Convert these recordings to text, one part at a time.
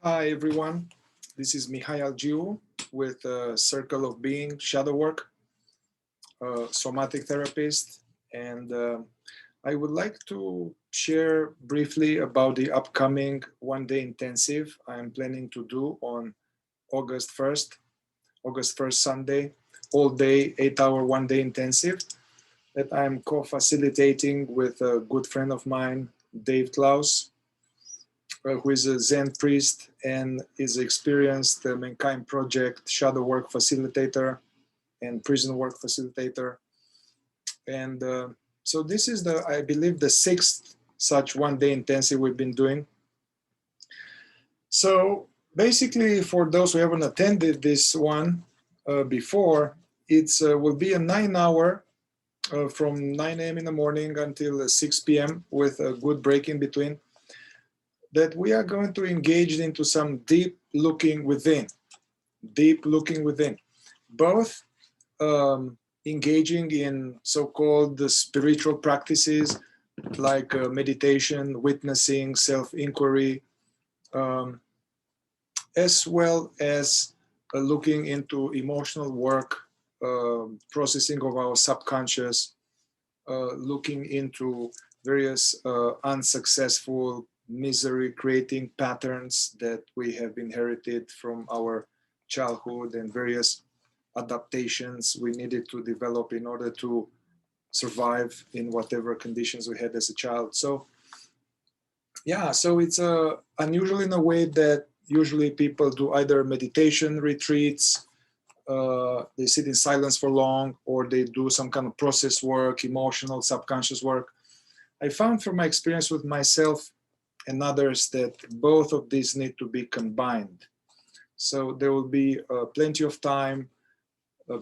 Hi everyone, this is Mihai Algiu with Circle of Being Shadow Work, Somatic therapist, and I would like to share briefly about the upcoming one-day intensive I'm planning to do on August 1st Sunday, all day, 8-hour one-day intensive that I'm co-facilitating with a good friend of mine, David Klaus, who is a Zen priest and is experienced Mankind Project shadow work facilitator and prison work facilitator. And so this is I believe, the sixth such one-day intensive we've been doing. So basically, for those who haven't attended this one before, it will be a 9-hour from 9 a.m. in the morning until 6 p.m. with a good break in between, that we are going to engage into some deep looking within, both engaging in so-called spiritual practices like meditation, witnessing, self-inquiry, as well as looking into emotional work, processing of our subconscious, looking into various unsuccessful misery creating patterns that we have inherited from our childhood and various adaptations we needed to develop in order to survive in whatever conditions we had as a child. So yeah, so it's unusual in a way that usually people do either meditation retreats, they sit in silence for long, or they do some kind of process work, emotional, subconscious work. I found from my experience with myself and others that both of these need to be combined. So there will be plenty of time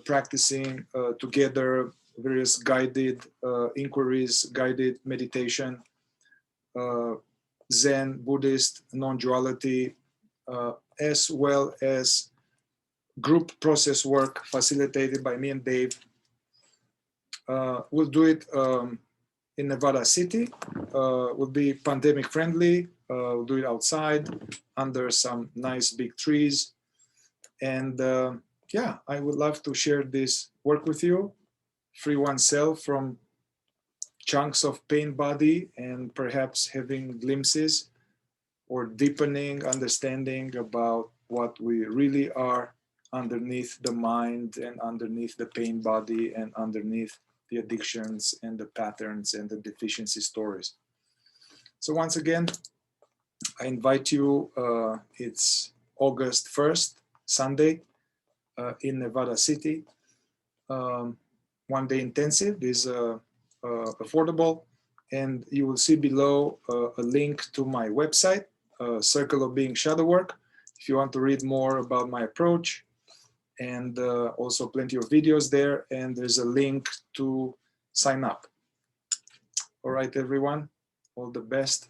practicing together various guided inquiries, guided meditation, Zen, Buddhist, non-duality, as well as group process work facilitated by me and Dave. We'll do it in Nevada City. Will be pandemic friendly. We'll do it outside under some nice big trees. And yeah, I would love to share this work with you, free oneself from chunks of pain body and perhaps having glimpses or deepening understanding about what we really are underneath the mind and underneath the pain body and underneath the addictions and the patterns and the deficiency stories. So once again, I invite you, it's August 1st, Sunday, in Nevada City. One day intensive is affordable, and you will see below a link to my website, Circle of Being Shadow Work, if you want to read more about my approach, and also plenty of videos there, and there's a link to sign up. All right, everyone, all the best.